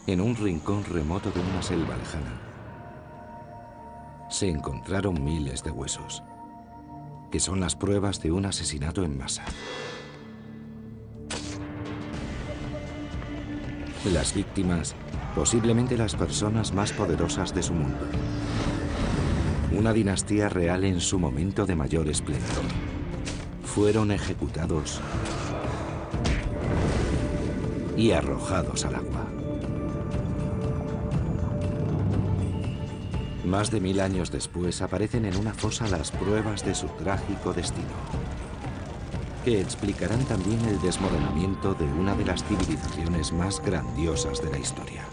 En un rincón remoto de una selva lejana, se encontraron miles de huesos, que son las pruebas de un asesinato en masa. Las víctimas, posiblemente las personas más poderosas de su mundo. Una dinastía real en su momento de mayor esplendor. Fueron ejecutados y arrojados al agua. Más de 1000 años después aparecen en una fosa las pruebas de su trágico destino, que explicarán también el desmoronamiento de una de las civilizaciones más grandiosas de la historia.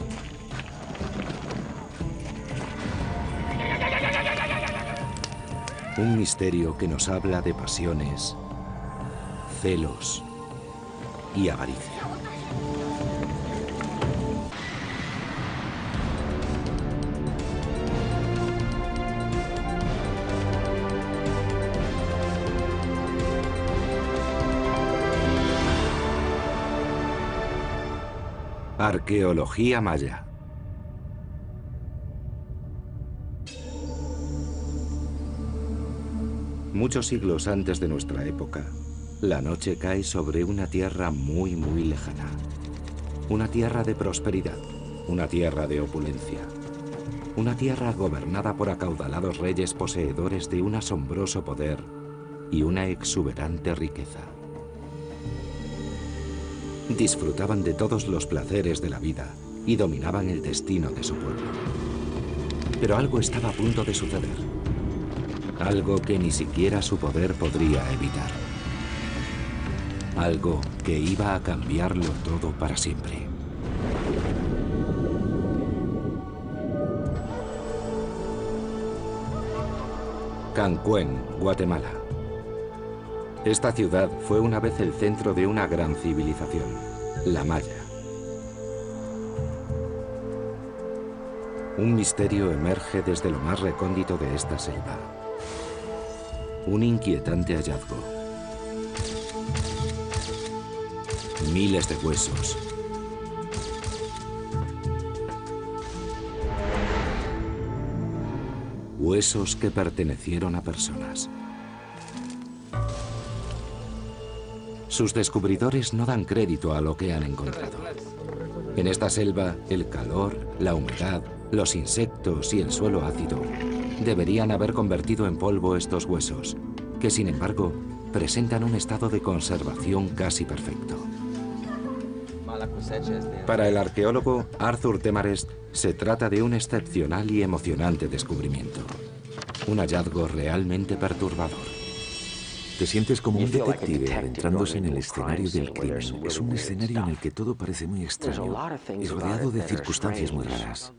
Un misterio que nos habla de pasiones, celos y avaricia. Arqueología maya. Muchos siglos antes de nuestra época, la noche cae sobre una tierra muy lejana. Una tierra de prosperidad, una tierra de opulencia. Una tierra gobernada por acaudalados reyes poseedores de un asombroso poder y una exuberante riqueza. Disfrutaban de todos los placeres de la vida y dominaban el destino de su pueblo. Pero algo estaba a punto de suceder. Algo que ni siquiera su poder podría evitar. Algo que iba a cambiarlo todo para siempre. Cancuén, Guatemala. Esta ciudad fue una vez el centro de una gran civilización, la maya. Un misterio emerge desde lo más recóndito de esta selva. Un inquietante hallazgo. Miles de huesos. Huesos que pertenecieron a personas. Sus descubridores no dan crédito a lo que han encontrado. En esta selva, el calor, la humedad, los insectos y el suelo ácido deberían haber convertido en polvo estos huesos, que sin embargo presentan un estado de conservación casi perfecto. Para el arqueólogo Arthur Temarest, se trata de un excepcional y emocionante descubrimiento. Un hallazgo realmente perturbador. Te sientes como un detective adentrándose en el escenario del crimen. Es un escenario en el que todo parece muy extraño y rodeado de circunstancias muy raras.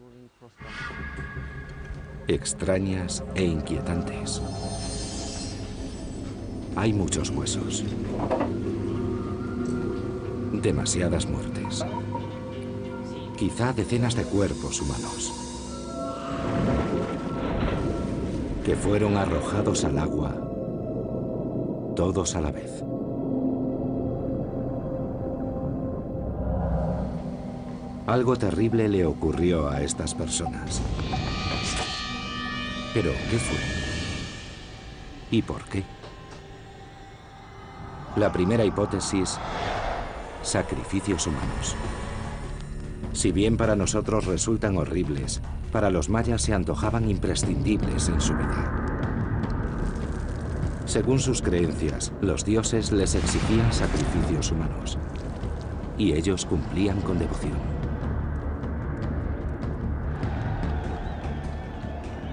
Extrañas e inquietantes. Hay muchos huesos. Demasiadas muertes. Quizá decenas de cuerpos humanos que fueron arrojados al agua, todos a la vez. Algo terrible le ocurrió a estas personas. ¿Pero qué fue? ¿Y por qué? La primera hipótesis: sacrificios humanos. Si bien para nosotros resultan horribles, para los mayas se antojaban imprescindibles en su vida. Según sus creencias, los dioses les exigían sacrificios humanos, y ellos cumplían con devoción.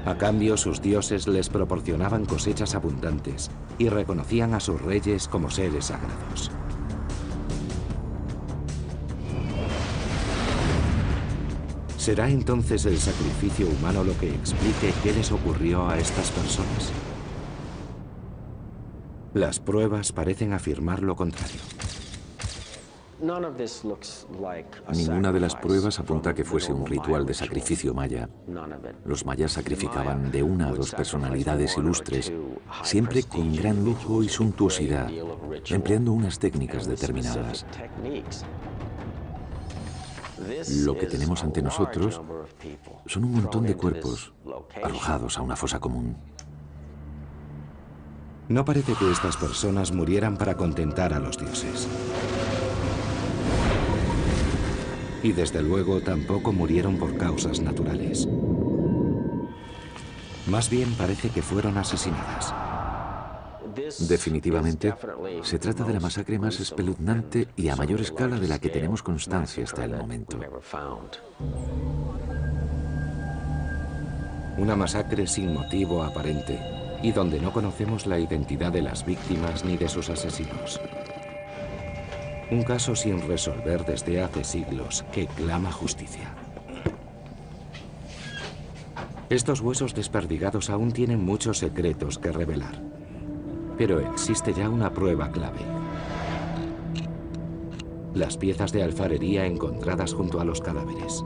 A cambio, sus dioses les proporcionaban cosechas abundantes y reconocían a sus reyes como seres sagrados. ¿Será entonces el sacrificio humano lo que explique qué les ocurrió a estas personas? Las pruebas parecen afirmar lo contrario. Ninguna de las pruebas apunta a que fuese un ritual de sacrificio maya. Los mayas sacrificaban de 1 a 2 personalidades ilustres, siempre con gran lujo y suntuosidad, empleando unas técnicas determinadas. Lo que tenemos ante nosotros son un montón de cuerpos arrojados a una fosa común. No parece que estas personas murieran para contentar a los dioses. Y desde luego tampoco murieron por causas naturales. Más bien parece que fueron asesinadas. Definitivamente, se trata de la masacre más espeluznante y a mayor escala de la que tenemos constancia hasta el momento. Una masacre sin motivo aparente y donde no conocemos la identidad de las víctimas ni de sus asesinos. Un caso sin resolver desde hace siglos que clama justicia. Estos huesos desperdigados aún tienen muchos secretos que revelar. Pero existe ya una prueba clave. Las piezas de alfarería encontradas junto a los cadáveres.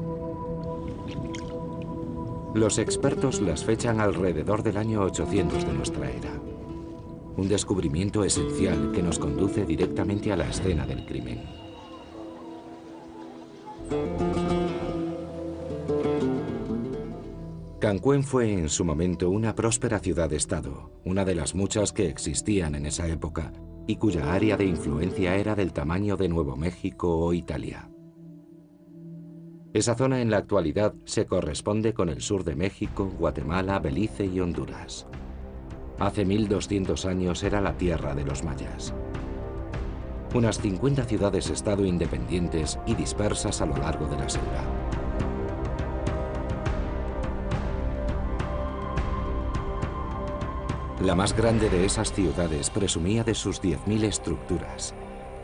Los expertos las fechan alrededor del año 800 de nuestra era. Un descubrimiento esencial que nos conduce directamente a la escena del crimen. Cancuén fue en su momento una próspera ciudad-estado, una de las muchas que existían en esa época y cuya área de influencia era del tamaño de Nuevo México o Italia. Esa zona en la actualidad se corresponde con el sur de México, Guatemala, Belice y Honduras. Hace 1200 años era la tierra de los mayas. Unas 50 ciudades-estado independientes y dispersas a lo largo de la selva. La más grande de esas ciudades presumía de sus 10.000 estructuras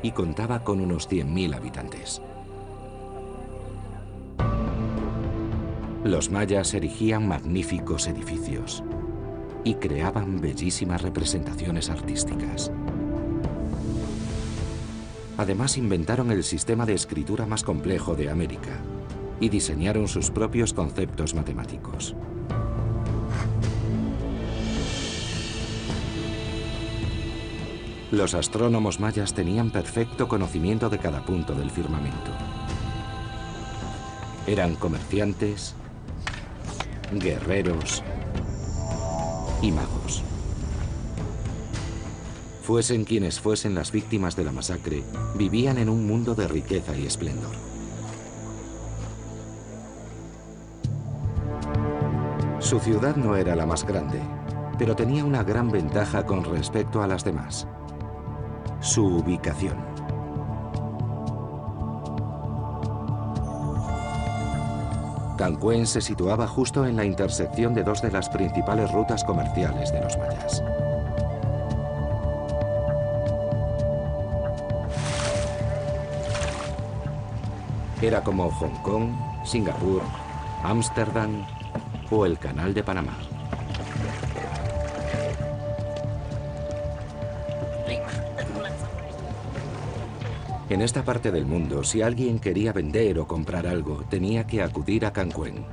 y contaba con unos 100.000 habitantes. Los mayas erigían magníficos edificios y creaban bellísimas representaciones artísticas. Además, inventaron el sistema de escritura más complejo de América y diseñaron sus propios conceptos matemáticos. Los astrónomos mayas tenían perfecto conocimiento de cada punto del firmamento. Eran comerciantes, guerreros y magos. Fuesen quienes fuesen las víctimas de la masacre, vivían en un mundo de riqueza y esplendor. Su ciudad no era la más grande, pero tenía una gran ventaja con respecto a las demás: su ubicación. Cancuén se situaba justo en la intersección de dos de las principales rutas comerciales de los mayas. Era como Hong Kong, Singapur, Ámsterdam o el Canal de Panamá. En esta parte del mundo, si alguien quería vender o comprar algo, tenía que acudir a Cancuén.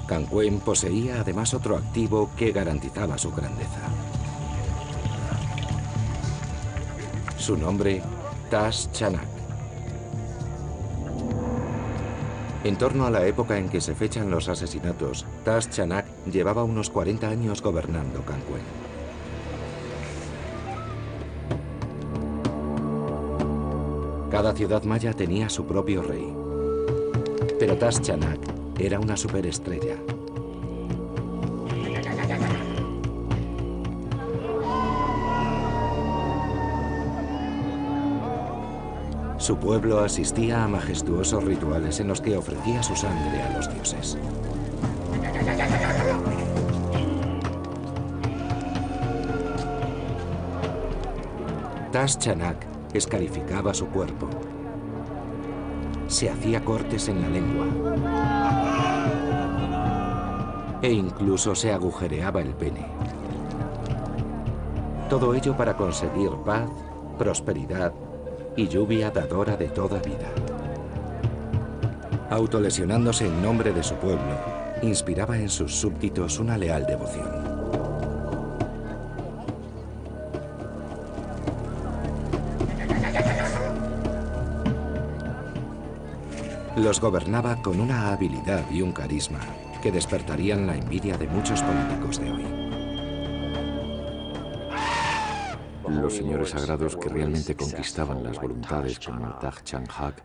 Cancuén poseía además otro activo que garantizaba su grandeza. Su nombre, Tash Chanak. En torno a la época en que se fechan los asesinatos, Tash Chanak llevaba unos 40 años gobernando Cancuén. Cada ciudad maya tenía su propio rey, pero Tash Chanak era una superestrella. Su pueblo asistía a majestuosos rituales en los que ofrecía su sangre a los dioses. Tash Chanak escarificaba su cuerpo. Se hacía cortes en la lengua. E incluso se agujereaba el pene. Todo ello para conseguir paz, prosperidad y lluvia dadora de toda vida. Autolesionándose en nombre de su pueblo, inspiraba en sus súbditos una leal devoción. Los gobernaba con una habilidad y un carisma que despertarían la envidia de muchos políticos de hoy. Los señores sagrados que realmente conquistaban las voluntades, como Thach Chang Hak,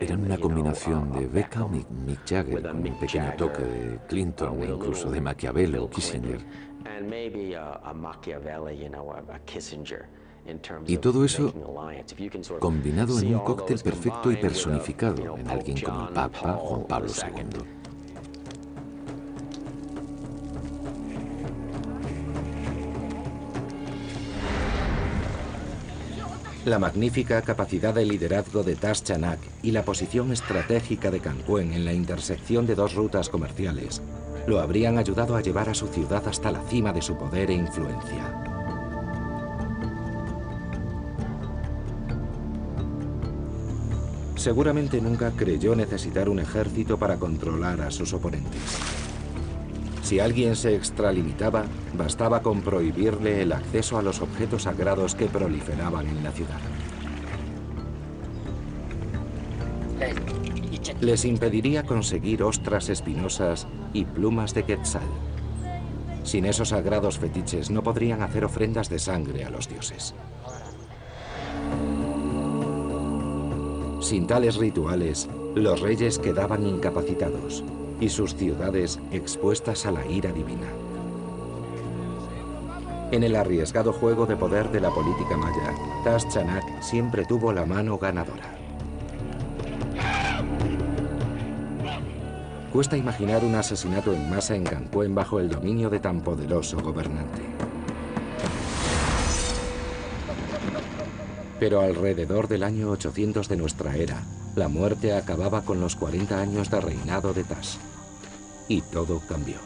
eran una combinación de Beckham y Mick Jagger, con un pequeño toque de Clinton e incluso de Maquiavelo o Kissinger. Y todo eso combinado en un cóctel perfecto y personificado en alguien como el Papa Juan Pablo II. La magnífica capacidad de liderazgo de Thach Chanak y la posición estratégica de Cangcuén en la intersección de dos rutas comerciales lo habrían ayudado a llevar a su ciudad hasta la cima de su poder e influencia. Seguramente nunca creyó necesitar un ejército para controlar a sus oponentes. Si alguien se extralimitaba, bastaba con prohibirle el acceso a los objetos sagrados que proliferaban en la ciudad. Les impediría conseguir ostras espinosas y plumas de quetzal. Sin esos sagrados fetiches no podrían hacer ofrendas de sangre a los dioses. Sin tales rituales, los reyes quedaban incapacitados y sus ciudades expuestas a la ira divina. En el arriesgado juego de poder de la política maya, Thach Chanak siempre tuvo la mano ganadora. Cuesta imaginar un asesinato en masa en Cangcuén bajo el dominio de tan poderoso gobernante. Pero alrededor del año 800 de nuestra era, la muerte acababa con los 40 años de reinado de Thach. Y todo cambió.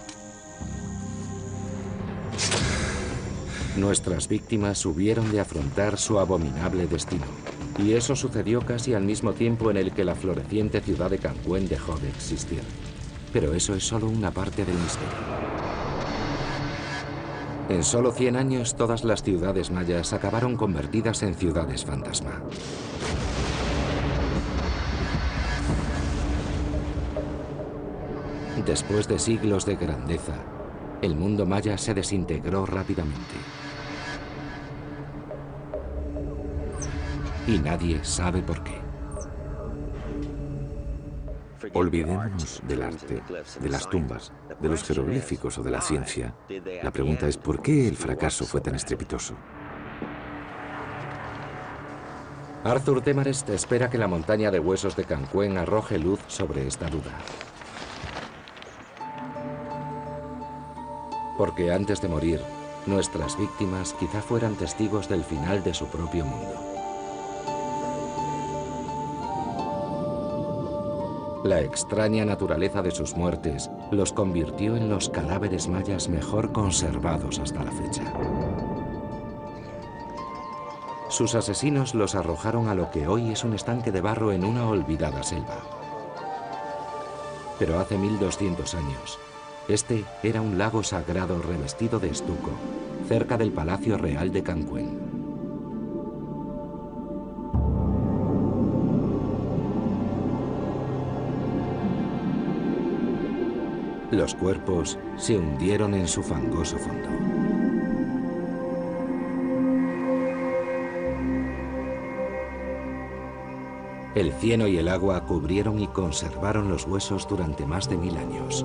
Nuestras víctimas hubieron de afrontar su abominable destino. Y eso sucedió casi al mismo tiempo en el que la floreciente ciudad de Cangcuén dejó de existir. Pero eso es solo una parte del misterio. En solo 100 años, todas las ciudades mayas acabaron convertidas en ciudades fantasma. Después de siglos de grandeza, el mundo maya se desintegró rápidamente. Y nadie sabe por qué. Olvidémonos del arte, de las tumbas, de los jeroglíficos o de la ciencia. La pregunta es, ¿por qué el fracaso fue tan estrepitoso? Arthur Demarest espera que la montaña de huesos de Cangcuén arroje luz sobre esta duda. Porque antes de morir, nuestras víctimas quizá fueran testigos del final de su propio mundo. La extraña naturaleza de sus muertes los convirtió en los cadáveres mayas mejor conservados hasta la fecha. Sus asesinos los arrojaron a lo que hoy es un estanque de barro en una olvidada selva. Pero hace 1200 años, este era un lago sagrado revestido de estuco, cerca del Palacio Real de Cangcuén. Los cuerpos se hundieron en su fangoso fondo. El cieno y el agua cubrieron y conservaron los huesos durante más de 1000 años.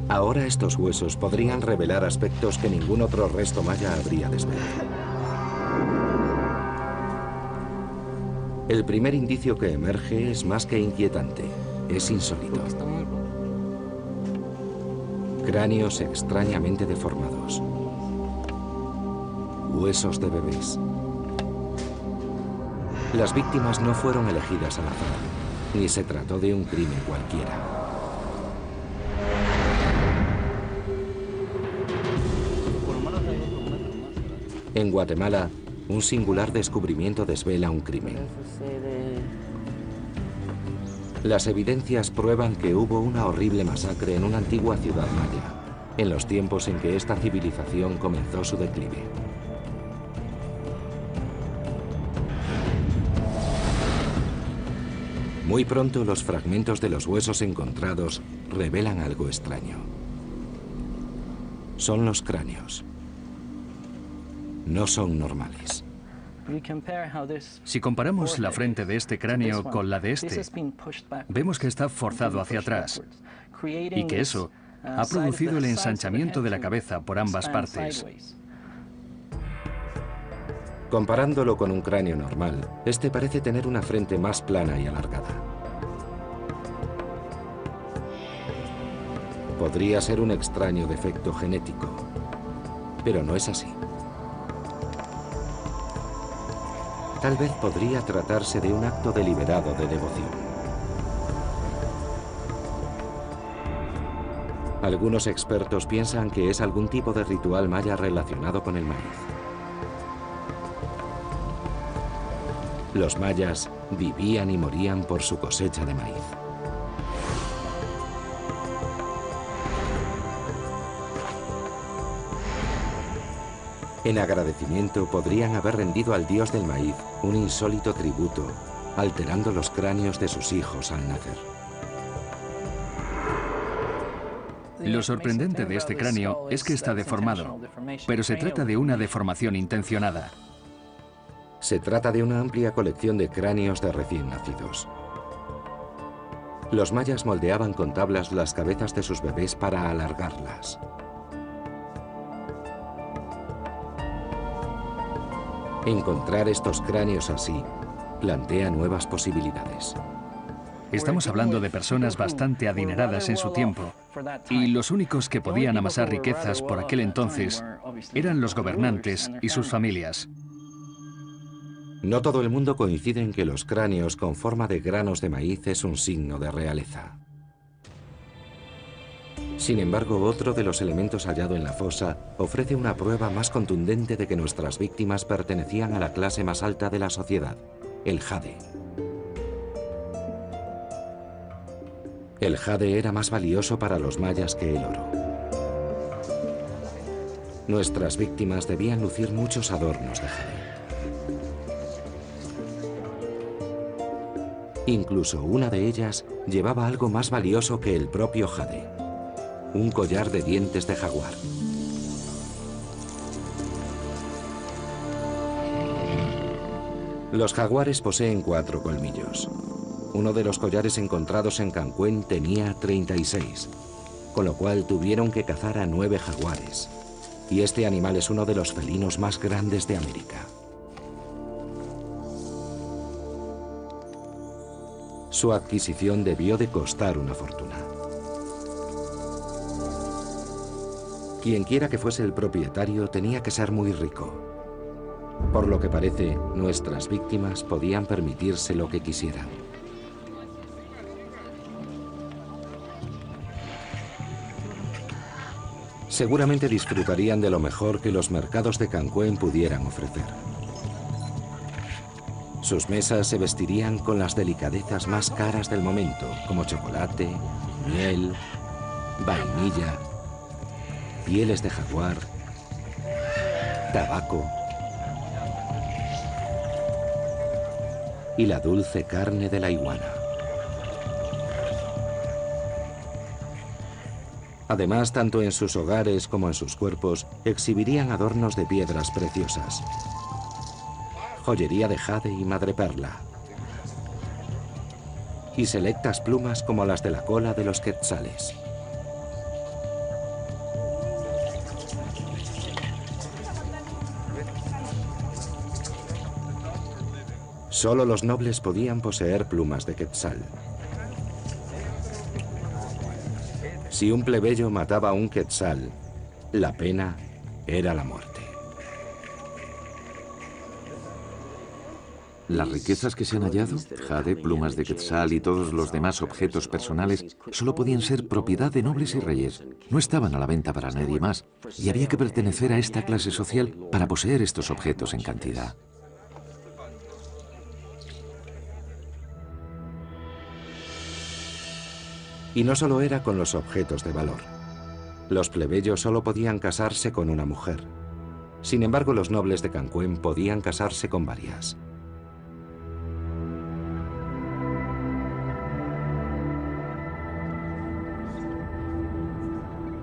Ahora estos huesos podrían revelar aspectos que ningún otro resto maya habría desvelado. El primer indicio que emerge es más que inquietante, es insólito. Cráneos extrañamente deformados. Huesos de bebés. Las víctimas no fueron elegidas al azar, ni se trató de un crimen cualquiera. En Guatemala, un singular descubrimiento desvela un crimen. Las evidencias prueban que hubo una horrible masacre en una antigua ciudad maya, en los tiempos en que esta civilización comenzó su declive. Muy pronto los fragmentos de los huesos encontrados revelan algo extraño. Son los cráneos. No son normales. Si comparamos la frente de este cráneo con la de este, vemos que está forzado hacia atrás y que eso ha producido el ensanchamiento de la cabeza por ambas partes. Comparándolo con un cráneo normal, este parece tener una frente más plana y alargada. Podría ser un extraño defecto genético, pero no es así. Tal vez podría tratarse de un acto deliberado de devoción. Algunos expertos piensan que es algún tipo de ritual maya relacionado con el maíz. Los mayas vivían y morían por su cosecha de maíz. En agradecimiento podrían haber rendido al dios del maíz un insólito tributo, alterando los cráneos de sus hijos al nacer. Lo sorprendente de este cráneo es que está deformado, pero se trata de una deformación intencionada. Se trata de una amplia colección de cráneos de recién nacidos. Los mayas moldeaban con tablas las cabezas de sus bebés para alargarlas. Encontrar estos cráneos así plantea nuevas posibilidades. Estamos hablando de personas bastante adineradas en su tiempo, y los únicos que podían amasar riquezas por aquel entonces eran los gobernantes y sus familias. No todo el mundo coincide en que los cráneos con forma de granos de maíz es un signo de realeza. Sin embargo, otro de los elementos hallado en la fosa ofrece una prueba más contundente de que nuestras víctimas pertenecían a la clase más alta de la sociedad, el jade. El jade era más valioso para los mayas que el oro. Nuestras víctimas debían lucir muchos adornos de jade. Incluso una de ellas llevaba algo más valioso que el propio jade: un collar de dientes de jaguar. Los jaguares poseen 4 colmillos. Uno de los collares encontrados en Cancuén tenía 36, con lo cual tuvieron que cazar a 9 jaguares. Y este animal es uno de los felinos más grandes de América. Su adquisición debió de costar una fortuna. Quien quiera que fuese el propietario tenía que ser muy rico. Por lo que parece, nuestras víctimas podían permitirse lo que quisieran. Seguramente disfrutarían de lo mejor que los mercados de Cancuén pudieran ofrecer. Sus mesas se vestirían con las delicadezas más caras del momento, como chocolate, miel, vainilla, pieles de jaguar, tabaco y la dulce carne de la iguana. Además, tanto en sus hogares como en sus cuerpos, exhibirían adornos de piedras preciosas, joyería de jade y madreperla, y selectas plumas como las de la cola de los quetzales. Solo los nobles podían poseer plumas de quetzal. Si un plebeyo mataba a un quetzal, la pena era la muerte. Las riquezas que se han hallado, jade, plumas de quetzal y todos los demás objetos personales, solo podían ser propiedad de nobles y reyes. No estaban a la venta para nadie más, y había que pertenecer a esta clase social para poseer estos objetos en cantidad. Y no solo era con los objetos de valor. Los plebeyos solo podían casarse con una mujer. Sin embargo, los nobles de Cancuén podían casarse con varias.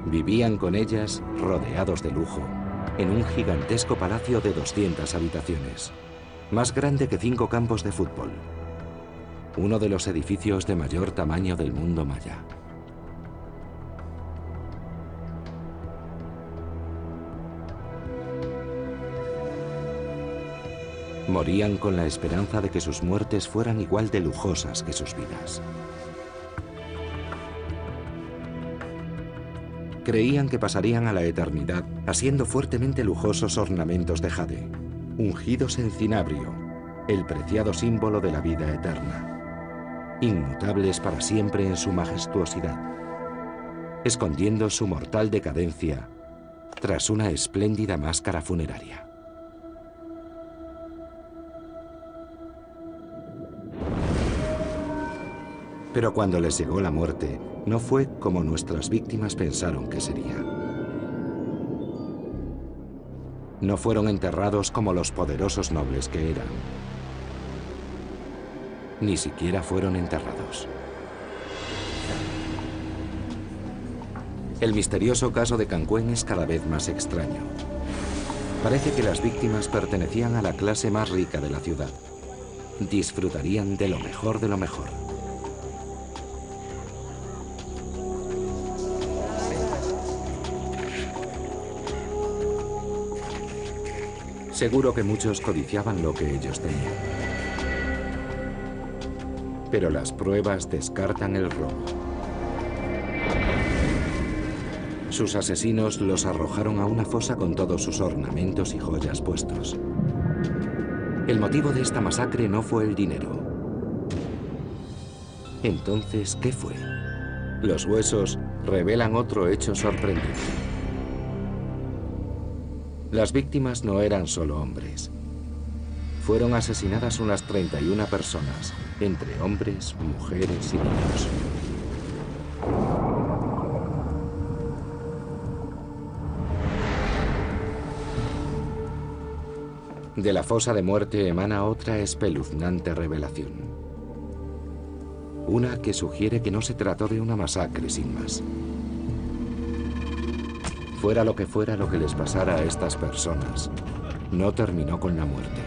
Vivían con ellas, rodeados de lujo, en un gigantesco palacio de 200 habitaciones, más grande que 5 campos de fútbol. Uno de los edificios de mayor tamaño del mundo maya. Morían con la esperanza de que sus muertes fueran igual de lujosas que sus vidas. Creían que pasarían a la eternidad asiendo fuertemente lujosos ornamentos de jade, ungidos en cinabrio, el preciado símbolo de la vida eterna, inmutables para siempre en su majestuosidad, escondiendo su mortal decadencia tras una espléndida máscara funeraria. Pero cuando les llegó la muerte, no fue como nuestras víctimas pensaron que sería. No fueron enterrados como los poderosos nobles que eran. Ni siquiera fueron enterrados. El misterioso caso de Cancuén es cada vez más extraño. Parece que las víctimas pertenecían a la clase más rica de la ciudad. Disfrutarían de lo mejor de lo mejor. Seguro que muchos codiciaban lo que ellos tenían. Pero las pruebas descartan el robo. Sus asesinos los arrojaron a una fosa con todos sus ornamentos y joyas puestos. El motivo de esta masacre no fue el dinero. Entonces, ¿qué fue? Los huesos revelan otro hecho sorprendente. Las víctimas no eran solo hombres. Fueron asesinadas unas 31 personas, entre hombres, mujeres y niños. De la fosa de muerte emana otra espeluznante revelación. Una que sugiere que no se trató de una masacre sin más. Fuera lo que les pasara a estas personas, no terminó con la muerte.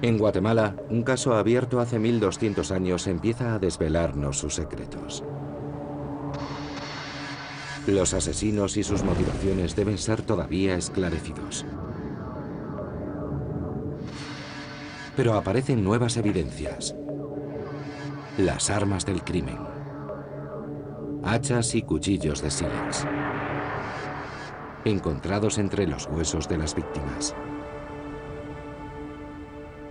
En Guatemala, un caso abierto hace 1200 años empieza a desvelarnos sus secretos. Los asesinos y sus motivaciones deben ser todavía esclarecidos. Pero aparecen nuevas evidencias. Las armas del crimen. Hachas y cuchillos de sílex. Encontrados entre los huesos de las víctimas.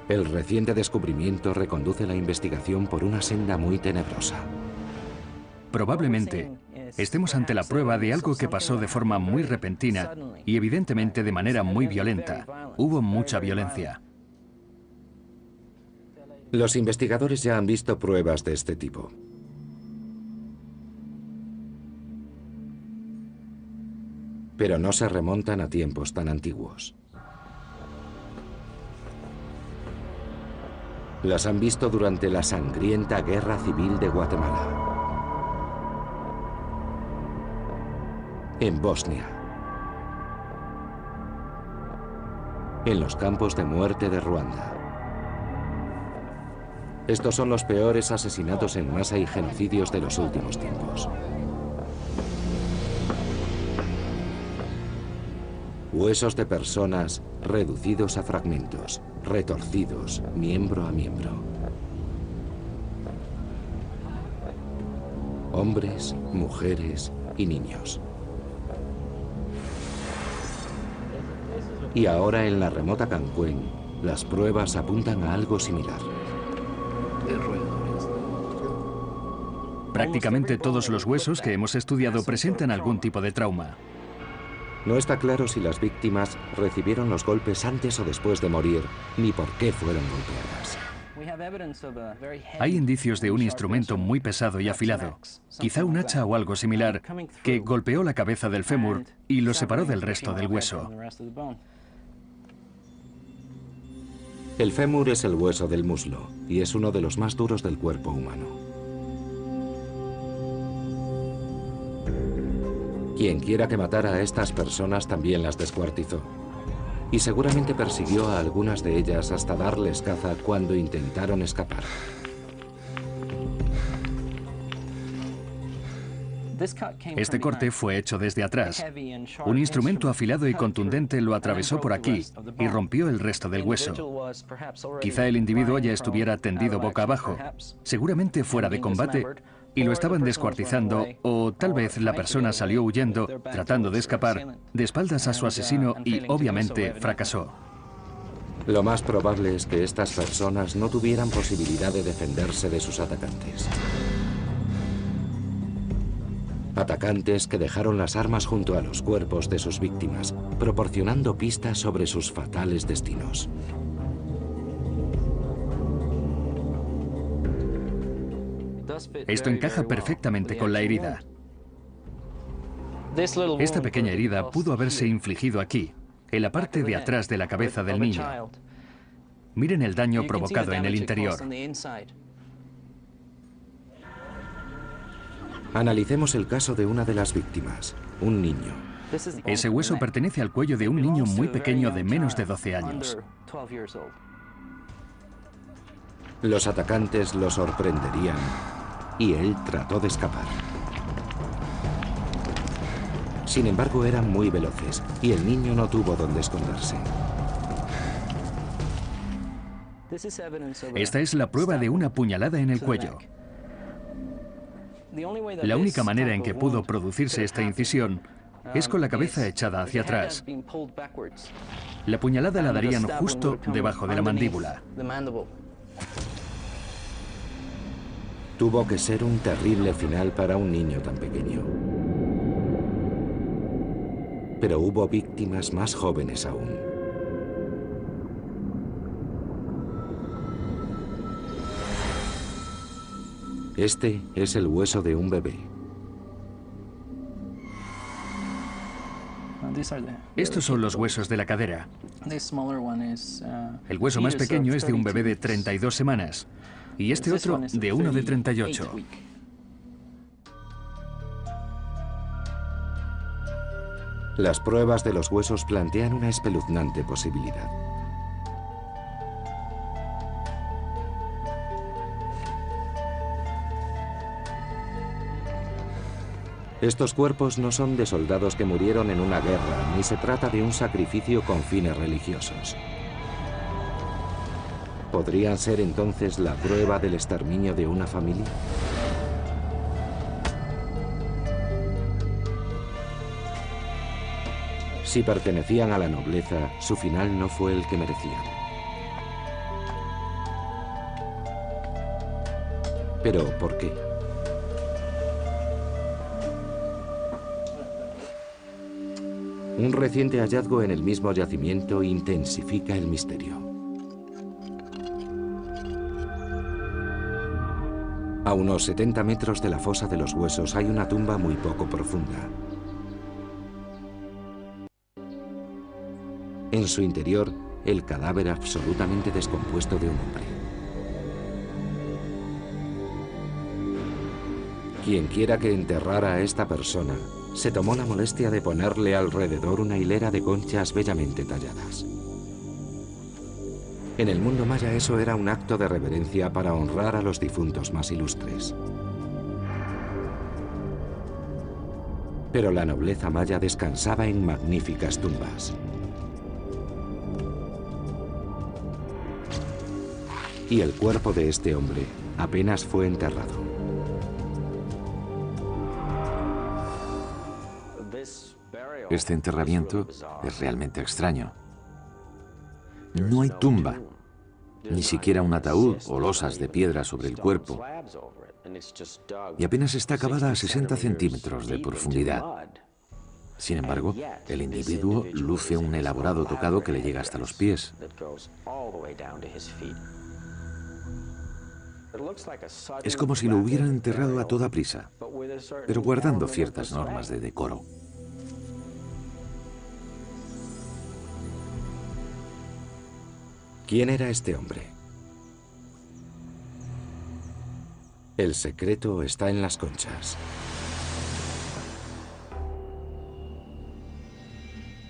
El reciente descubrimiento reconduce la investigación por una senda muy tenebrosa. Probablemente estemos ante la prueba de algo que pasó de forma muy repentina y evidentemente de manera muy violenta. Hubo mucha violencia. Los investigadores ya han visto pruebas de este tipo. Pero no se remontan a tiempos tan antiguos. Las han visto durante la sangrienta Guerra Civil de Guatemala. En Bosnia. En los campos de muerte de Ruanda. Estos son los peores asesinatos en masa y genocidios de los últimos tiempos. Huesos de personas reducidos a fragmentos, retorcidos, miembro a miembro. Hombres, mujeres y niños. Y ahora en la remota Cancuén, las pruebas apuntan a algo similar. Prácticamente todos los huesos que hemos estudiado presentan algún tipo de trauma. No está claro si las víctimas recibieron los golpes antes o después de morir, ni por qué fueron golpeadas. Hay indicios de un instrumento muy pesado y afilado, quizá un hacha o algo similar, que golpeó la cabeza del fémur y lo separó del resto del hueso. El fémur es el hueso del muslo y es uno de los más duros del cuerpo humano. Quien quiera que matara a estas personas también las descuartizó. Y seguramente persiguió a algunas de ellas hasta darles caza cuando intentaron escapar. Este corte fue hecho desde atrás. Un instrumento afilado y contundente lo atravesó por aquí y rompió el resto del hueso. Quizá el individuo ya estuviera tendido boca abajo, seguramente fuera de combate, y lo estaban descuartizando, o tal vez la persona salió huyendo, tratando de escapar, de espaldas a su asesino y obviamente fracasó. Lo más probable es que estas personas no tuvieran posibilidad de defenderse de sus atacantes. Atacantes que dejaron las armas junto a los cuerpos de sus víctimas, proporcionando pistas sobre sus fatales destinos. Esto encaja perfectamente con la herida. Esta pequeña herida pudo haberse infligido aquí, en la parte de atrás de la cabeza del niño. Miren el daño provocado en el interior. Analicemos el caso de una de las víctimas, un niño. Ese hueso pertenece al cuello de un niño muy pequeño de menos de 12 años. Los atacantes lo sorprenderían y él trató de escapar. Sin embargo, eran muy veloces y el niño no tuvo dónde esconderse. Esta es la prueba de una puñalada en el cuello. La única manera en que pudo producirse esta incisión es con la cabeza echada hacia atrás. La puñalada la darían justo debajo de la mandíbula. Tuvo que ser un terrible final para un niño tan pequeño. Pero hubo víctimas más jóvenes aún. Este es el hueso de un bebé. Estos son los huesos de la cadera. El hueso más pequeño es de un bebé de 32 semanas y este otro de uno de 38. Las pruebas de los huesos plantean una espeluznante posibilidad. Estos cuerpos no son de soldados que murieron en una guerra, ni se trata de un sacrificio con fines religiosos. ¿Podrían ser entonces la prueba del exterminio de una familia? Si pertenecían a la nobleza, su final no fue el que merecían. ¿Pero por qué? Un reciente hallazgo en el mismo yacimiento intensifica el misterio. A unos 70 metros de la fosa de los huesos hay una tumba muy poco profunda. En su interior, el cadáver absolutamente descompuesto de un hombre. Quien quiera que enterrara a esta persona, se tomó la molestia de ponerle alrededor una hilera de conchas bellamente talladas. En el mundo maya eso era un acto de reverencia para honrar a los difuntos más ilustres. Pero la nobleza maya descansaba en magníficas tumbas. Y el cuerpo de este hombre apenas fue enterrado. Este enterramiento es realmente extraño. No hay tumba, ni siquiera un ataúd o losas de piedra sobre el cuerpo, y apenas está cavada a 60 centímetros de profundidad. Sin embargo, el individuo luce un elaborado tocado que le llega hasta los pies. Es como si lo hubieran enterrado a toda prisa, pero guardando ciertas normas de decoro. ¿Quién era este hombre? El secreto está en las conchas.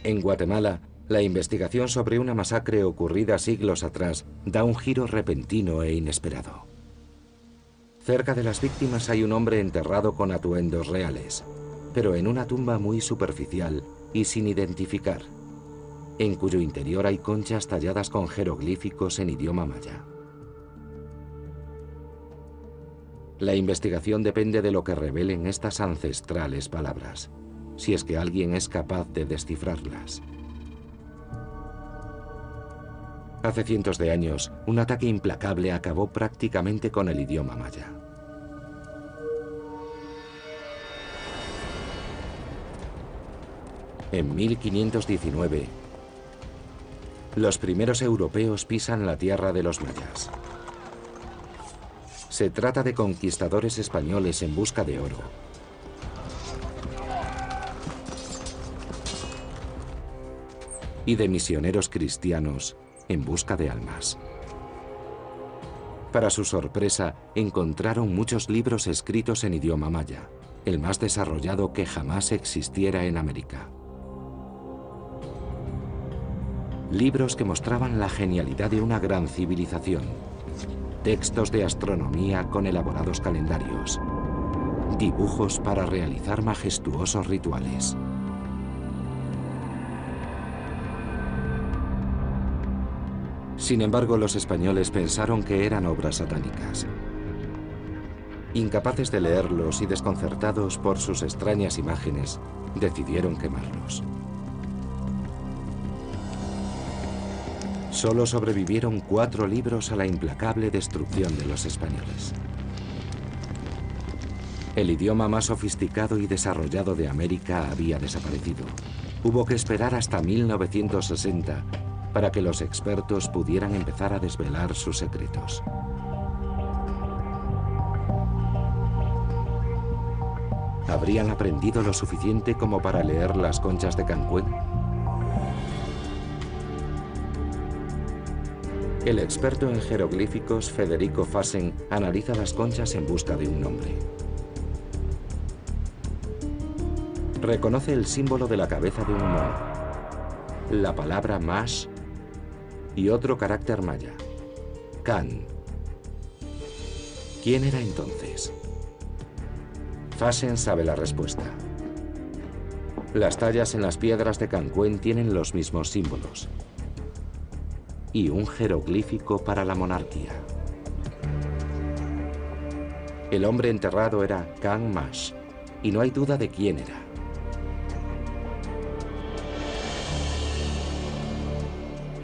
En Guatemala, la investigación sobre una masacre ocurrida siglos atrás da un giro repentino e inesperado. Cerca de las víctimas hay un hombre enterrado con atuendos reales, pero en una tumba muy superficial y sin identificar, en cuyo interior hay conchas talladas con jeroglíficos en idioma maya. La investigación depende de lo que revelen estas ancestrales palabras, si es que alguien es capaz de descifrarlas. Hace cientos de años, un ataque implacable acabó prácticamente con el idioma maya. En 1519, los primeros europeos pisan la tierra de los mayas. Se trata de conquistadores españoles en busca de oro. Y de misioneros cristianos en busca de almas. Para su sorpresa, encontraron muchos libros escritos en idioma maya, el más desarrollado que jamás existiera en América. Libros que mostraban la genialidad de una gran civilización, textos de astronomía con elaborados calendarios, dibujos para realizar majestuosos rituales. Sin embargo, los españoles pensaron que eran obras satánicas. Incapaces de leerlos y desconcertados por sus extrañas imágenes, decidieron quemarlos. Solo sobrevivieron 4 libros a la implacable destrucción de los españoles. El idioma más sofisticado y desarrollado de América había desaparecido. Hubo que esperar hasta 1960 para que los expertos pudieran empezar a desvelar sus secretos. ¿Habrían aprendido lo suficiente como para leer las conchas de Cancuén? El experto en jeroglíficos Federico Fassen analiza las conchas en busca de un nombre. Reconoce el símbolo de la cabeza de un mono, la palabra mash y otro carácter maya, Can. ¿Quién era entonces? Fassen sabe la respuesta. Las tallas en las piedras de Cancuén tienen los mismos símbolos y un jeroglífico para la monarquía. El hombre enterrado era Can Mash, y no hay duda de quién era.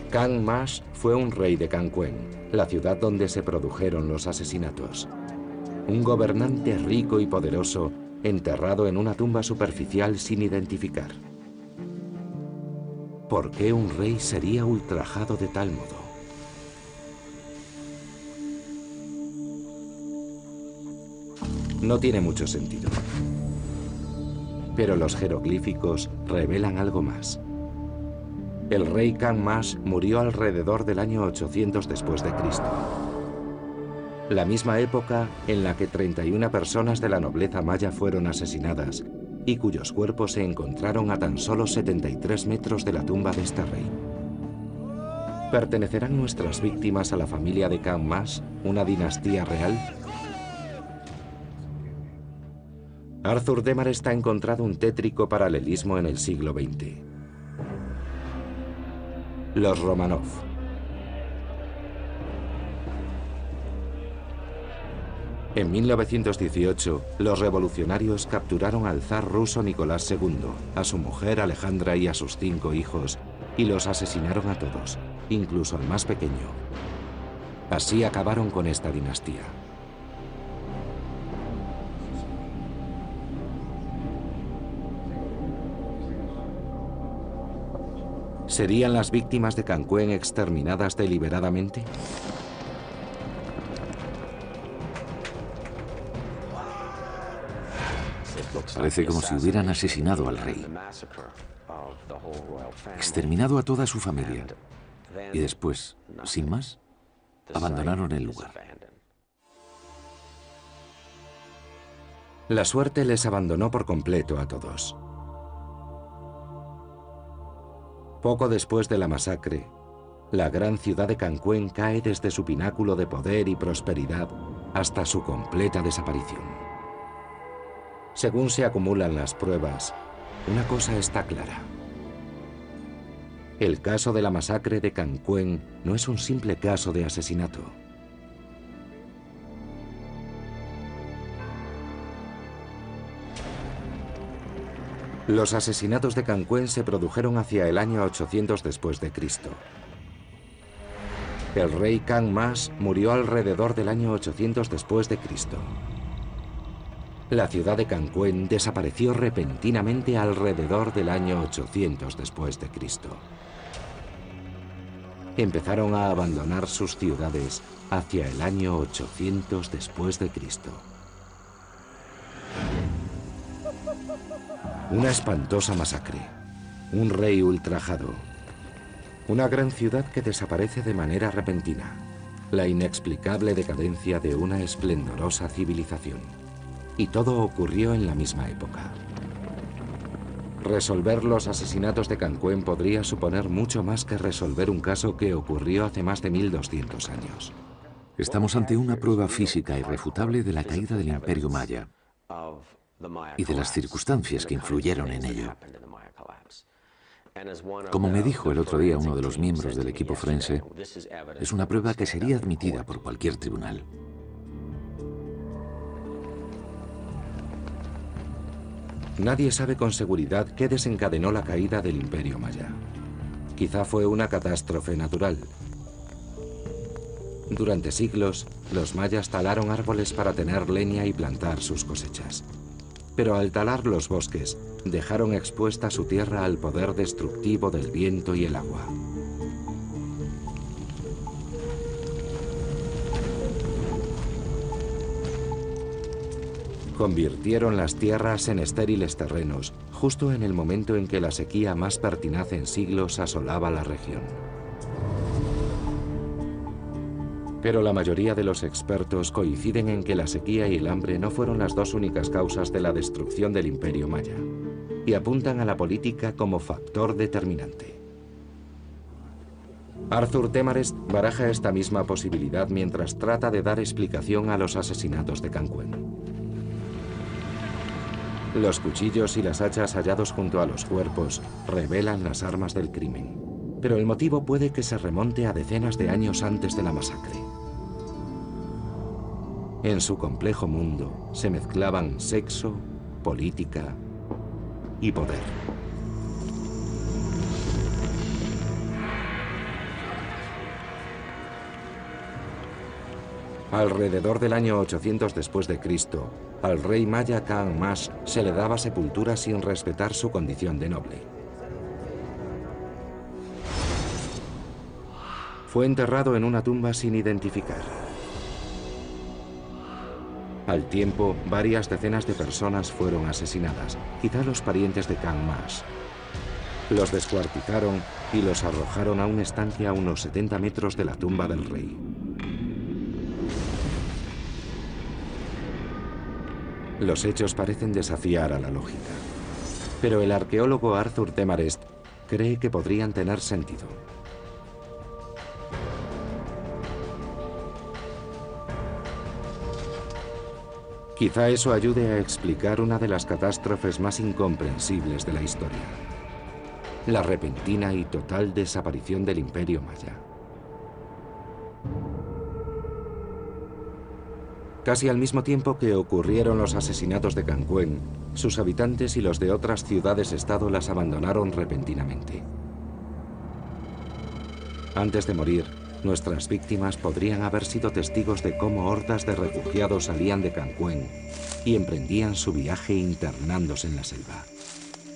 Can Mash fue un rey de Cancuén, la ciudad donde se produjeron los asesinatos. Un gobernante rico y poderoso, enterrado en una tumba superficial sin identificar. ¿Por qué un rey sería ultrajado de tal modo? No tiene mucho sentido. Pero los jeroglíficos revelan algo más. El rey Can Mash murió alrededor del año 800 después de Cristo. La misma época en la que 31 personas de la nobleza maya fueron asesinadas y cuyos cuerpos se encontraron a tan solo 73 metros de la tumba de este rey. ¿Pertenecerán nuestras víctimas a la familia de Can Mash, una dinastía real? Arthur Demarest ha encontrado un tétrico paralelismo en el siglo XX. Los Romanov. En 1918, los revolucionarios capturaron al zar ruso Nicolás II, a su mujer Alejandra y a sus 5 hijos, y los asesinaron a todos, incluso al más pequeño. Así acabaron con esta dinastía. ¿Serían las víctimas de Cancuén exterminadas deliberadamente? Parece como si hubieran asesinado al rey, exterminado a toda su familia y después, sin más, abandonaron el lugar. La suerte les abandonó por completo a todos. Poco después de la masacre, la gran ciudad de Cancuén cae desde su pináculo de poder y prosperidad hasta su completa desaparición. Según se acumulan las pruebas, una cosa está clara. El caso de la masacre de Cancuén no es un simple caso de asesinato. Los asesinatos de Cancuén se produjeron hacia el año 800 después de Cristo. El rey Can Mas murió alrededor del año 800 después de Cristo. La ciudad de Cancuén desapareció repentinamente alrededor del año 800 después de Cristo. Empezaron a abandonar sus ciudades hacia el año 800 después de Cristo. Una espantosa masacre, un rey ultrajado, una gran ciudad que desaparece de manera repentina, la inexplicable decadencia de una esplendorosa civilización. Y todo ocurrió en la misma época. Resolver los asesinatos de Cancuén podría suponer mucho más que resolver un caso que ocurrió hace más de 1200 años. Estamos ante una prueba física irrefutable de la caída del Imperio Maya y de las circunstancias que influyeron en ello. Como me dijo el otro día uno de los miembros del equipo forense, es una prueba que sería admitida por cualquier tribunal. Nadie sabe con seguridad qué desencadenó la caída del Imperio Maya. Quizá fue una catástrofe natural. Durante siglos, los mayas talaron árboles para tener leña y plantar sus cosechas. Pero al talar los bosques, dejaron expuesta su tierra al poder destructivo del viento y el agua. Convirtieron las tierras en estériles terrenos, justo en el momento en que la sequía más pertinaz en siglos asolaba la región. Pero la mayoría de los expertos coinciden en que la sequía y el hambre no fueron las dos únicas causas de la destrucción del Imperio Maya, y apuntan a la política como factor determinante. Arthur Temarest baraja esta misma posibilidad mientras trata de dar explicación a los asesinatos de Cancuén. Los cuchillos y las hachas hallados junto a los cuerpos revelan las armas del crimen, pero el motivo puede que se remonte a decenas de años antes de la masacre. En su complejo mundo se mezclaban sexo, política y poder. Alrededor del año 800 después de Cristo, al rey maya Can Mas se le daba sepultura sin respetar su condición de noble. Fue enterrado en una tumba sin identificar. Al tiempo, varias decenas de personas fueron asesinadas, quizá los parientes de Can Mas. Los descuartizaron y los arrojaron a un estanque a unos 70 metros de la tumba del rey. Los hechos parecen desafiar a la lógica, pero el arqueólogo Arthur Temarest cree que podrían tener sentido. Quizá eso ayude a explicar una de las catástrofes más incomprensibles de la historia: la repentina y total desaparición del Imperio Maya. Casi al mismo tiempo que ocurrieron los asesinatos de Cancuén, sus habitantes y los de otras ciudades-estado las abandonaron repentinamente. Antes de morir, nuestras víctimas podrían haber sido testigos de cómo hordas de refugiados salían de Cancún y emprendían su viaje internándose en la selva.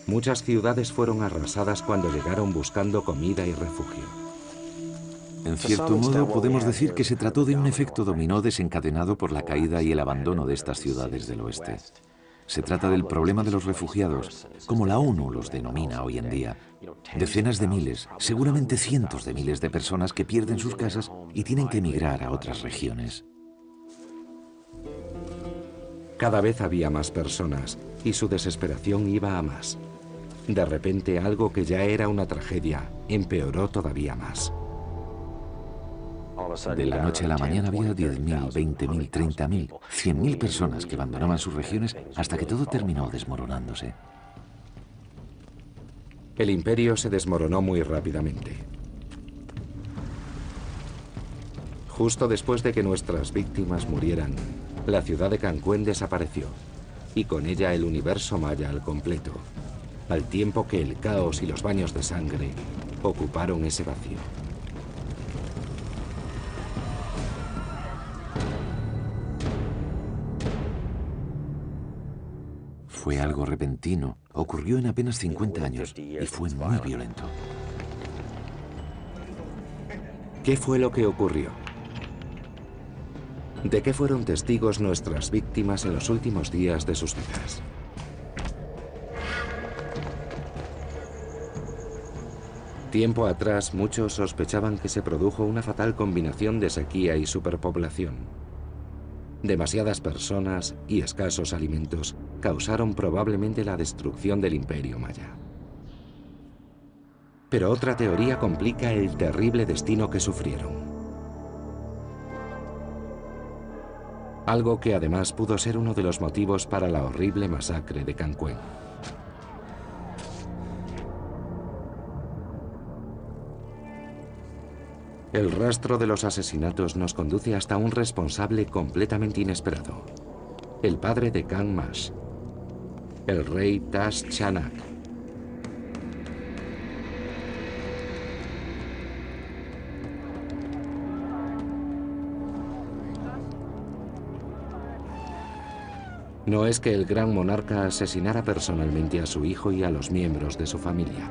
Muchas ciudades fueron arrasadas cuando llegaron buscando comida y refugio. En cierto modo, podemos decir que se trató de un efecto dominó desencadenado por la caída y el abandono de estas ciudades del oeste. Se trata del problema de los refugiados, como la ONU los denomina hoy en día. Decenas de miles, seguramente cientos de miles de personas que pierden sus casas y tienen que emigrar a otras regiones. Cada vez había más personas y su desesperación iba a más. De repente, algo que ya era una tragedia empeoró todavía más. De la noche a la mañana había 10.000, 20.000, 30.000, 100.000 personas que abandonaban sus regiones hasta que todo terminó desmoronándose. El imperio se desmoronó muy rápidamente. Justo después de que nuestras víctimas murieran, la ciudad de Cancún desapareció, y con ella el universo maya al completo, al tiempo que el caos y los baños de sangre ocuparon ese vacío. Fue algo repentino, ocurrió en apenas 50 años y fue muy violento. ¿Qué fue lo que ocurrió? ¿De qué fueron testigos nuestras víctimas en los últimos días de sus vidas? Tiempo atrás, muchos sospechaban que se produjo una fatal combinación de sequía y superpoblación. Demasiadas personas y escasos alimentos causaron probablemente la destrucción del Imperio Maya. Pero otra teoría complica el terrible destino que sufrieron. Algo que además pudo ser uno de los motivos para la horrible masacre de Cancún. El rastro de los asesinatos nos conduce hasta un responsable completamente inesperado. El padre de Kang Mash, el rey Tash Chanak. No es que el gran monarca asesinara personalmente a su hijo y a los miembros de su familia.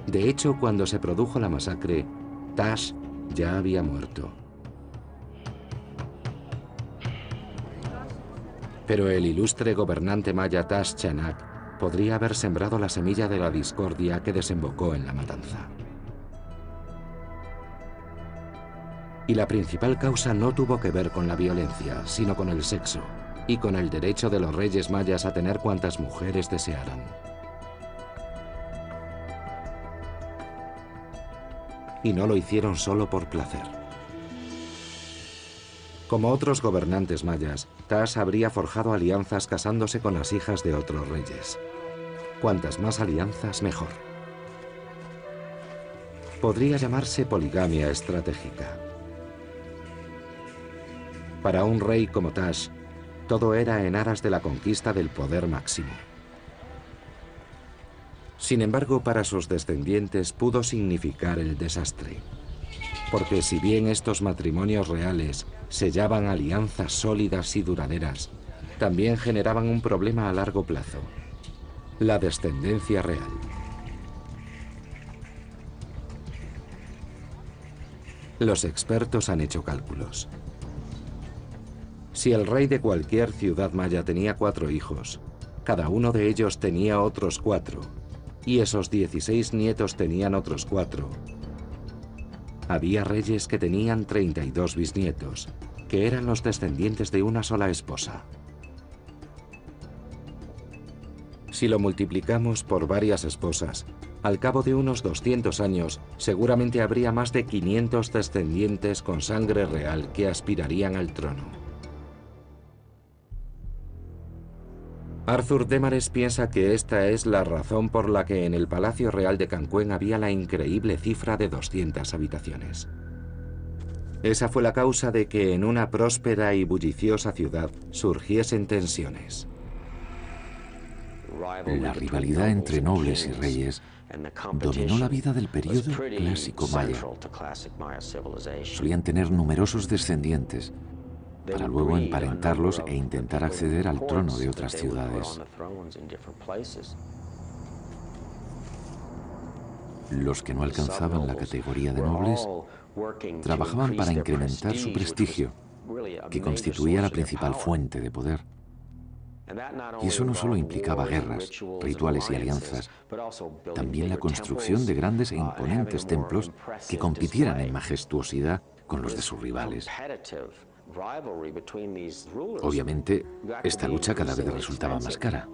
De hecho, cuando se produjo la masacre, Tash ya había muerto. Pero el ilustre gobernante maya Tash Chanak podría haber sembrado la semilla de la discordia que desembocó en la matanza. Y la principal causa no tuvo que ver con la violencia, sino con el sexo y con el derecho de los reyes mayas a tener cuantas mujeres desearan. Y no lo hicieron solo por placer. Como otros gobernantes mayas, Tash habría forjado alianzas casándose con las hijas de otros reyes. Cuantas más alianzas, mejor. Podría llamarse poligamia estratégica. Para un rey como Tash, todo era en aras de la conquista del poder máximo. Sin embargo, para sus descendientes pudo significar el desastre. Porque si bien estos matrimonios reales sellaban alianzas sólidas y duraderas, también generaban un problema a largo plazo: la descendencia real. Los expertos han hecho cálculos. Si el rey de cualquier ciudad maya tenía 4 hijos, cada uno de ellos tenía otros 4, y esos 16 nietos tenían otros 4. Había reyes que tenían 32 bisnietos, que eran los descendientes de una sola esposa. Si lo multiplicamos por varias esposas, al cabo de unos 200 años, seguramente habría más de 500 descendientes con sangre real que aspirarían al trono. Arthur Demares piensa que esta es la razón por la que en el Palacio Real de Cancún había la increíble cifra de 200 habitaciones. Esa fue la causa de que en una próspera y bulliciosa ciudad surgiesen tensiones. La rivalidad entre nobles y reyes dominó la vida del período clásico maya. Solían tener numerosos descendientes para luego emparentarlos e intentar acceder al trono de otras ciudades. Los que no alcanzaban la categoría de nobles trabajaban para incrementar su prestigio, que constituía la principal fuente de poder. Y eso no solo implicaba guerras, rituales y alianzas, también la construcción de grandes e imponentes templos que compitieran en majestuosidad con los de sus rivales. Obviamente, esta lucha cada vez resultaba más cara.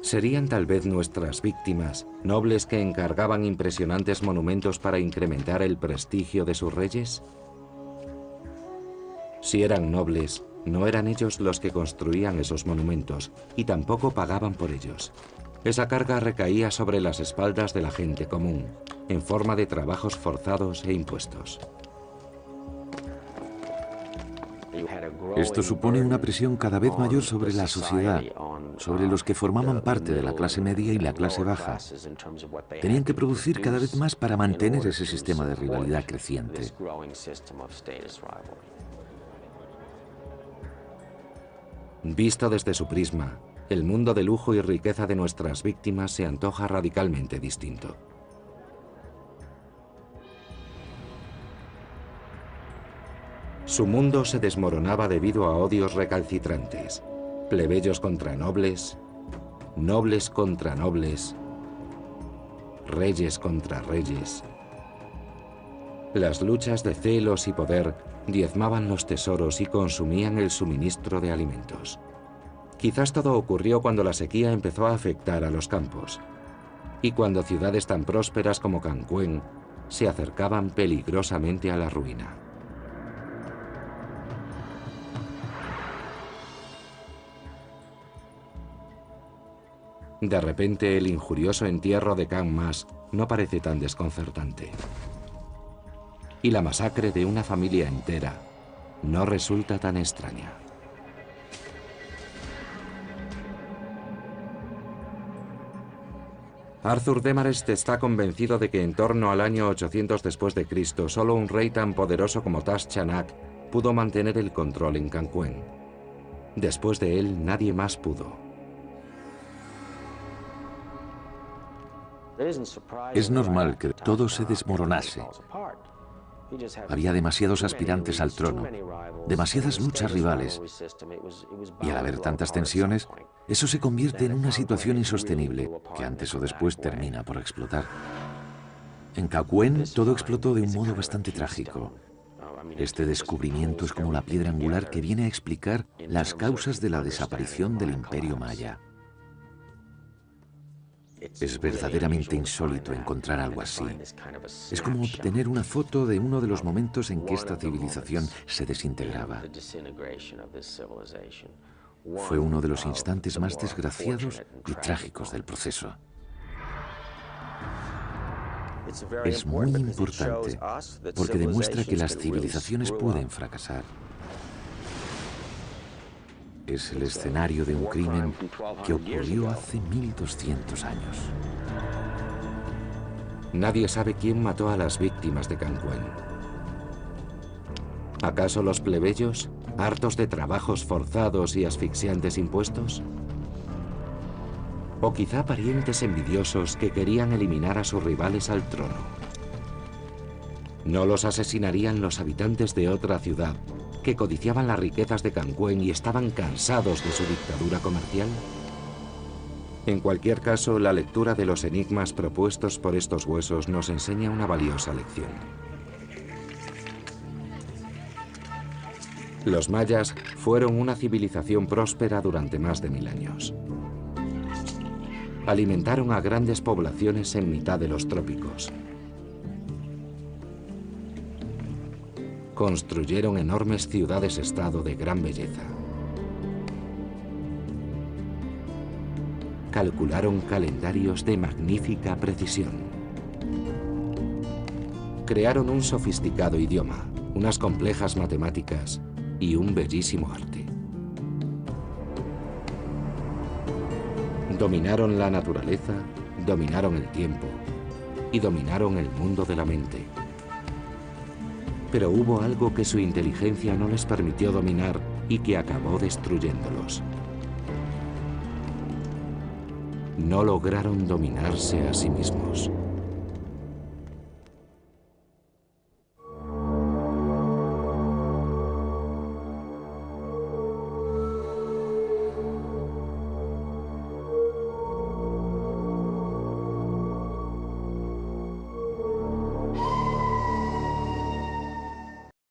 ¿Serían tal vez nuestras víctimas nobles que encargaban impresionantes monumentos para incrementar el prestigio de sus reyes? Si eran nobles, no eran ellos los que construían esos monumentos y tampoco pagaban por ellos. Esa carga recaía sobre las espaldas de la gente común, en forma de trabajos forzados e impuestos. Esto supone una presión cada vez mayor sobre la sociedad, sobre los que formaban parte de la clase media y la clase baja. Tenían que producir cada vez más para mantener ese sistema de rivalidad creciente. Visto desde su prisma, el mundo de lujo y riqueza de nuestras víctimas se antoja radicalmente distinto. Su mundo se desmoronaba debido a odios recalcitrantes, plebeyos contra nobles, nobles contra nobles, reyes contra reyes. Las luchas de celos y poder diezmaban los tesoros y consumían el suministro de alimentos. Quizás todo ocurrió cuando la sequía empezó a afectar a los campos y cuando ciudades tan prósperas como Cancuén se acercaban peligrosamente a la ruina. De repente, el injurioso entierro de Kang Mas no parece tan desconcertante. Y la masacre de una familia entera no resulta tan extraña. Arthur Demarest está convencido de que en torno al año 800 después de Cristo, solo un rey tan poderoso como Tash Chanak pudo mantener el control en Cancuén. Después de él, nadie más pudo. Es normal que todo se desmoronase. Había demasiados aspirantes al trono, demasiadas luchas rivales, y al haber tantas tensiones, eso se convierte en una situación insostenible, que antes o después termina por explotar. En Cancuén todo explotó de un modo bastante trágico. Este descubrimiento es como la piedra angular que viene a explicar las causas de la desaparición del Imperio Maya. Es verdaderamente insólito encontrar algo así. Es como obtener una foto de uno de los momentos en que esta civilización se desintegraba. Fue uno de los instantes más desgraciados y trágicos del proceso. Es muy importante porque demuestra que las civilizaciones pueden fracasar. Es el escenario de un crimen que ocurrió hace 1200 años. Nadie sabe quién mató a las víctimas de Cancuén. ¿Acaso los plebeyos, hartos de trabajos forzados y asfixiantes impuestos? ¿O quizá parientes envidiosos que querían eliminar a sus rivales al trono? ¿No los asesinarían los habitantes de otra ciudad que codiciaban las riquezas de Cancuén y estaban cansados de su dictadura comercial? En cualquier caso, la lectura de los enigmas propuestos por estos huesos nos enseña una valiosa lección. Los mayas fueron una civilización próspera durante más de 1000 años. Alimentaron a grandes poblaciones en mitad de los trópicos. Construyeron enormes ciudades-estado de gran belleza. Calcularon calendarios de magnífica precisión. Crearon un sofisticado idioma, unas complejas matemáticas y un bellísimo arte. Dominaron la naturaleza, dominaron el tiempo y dominaron el mundo de la mente. Pero hubo algo que su inteligencia no les permitió dominar y que acabó destruyéndolos. No lograron dominarse a sí mismos.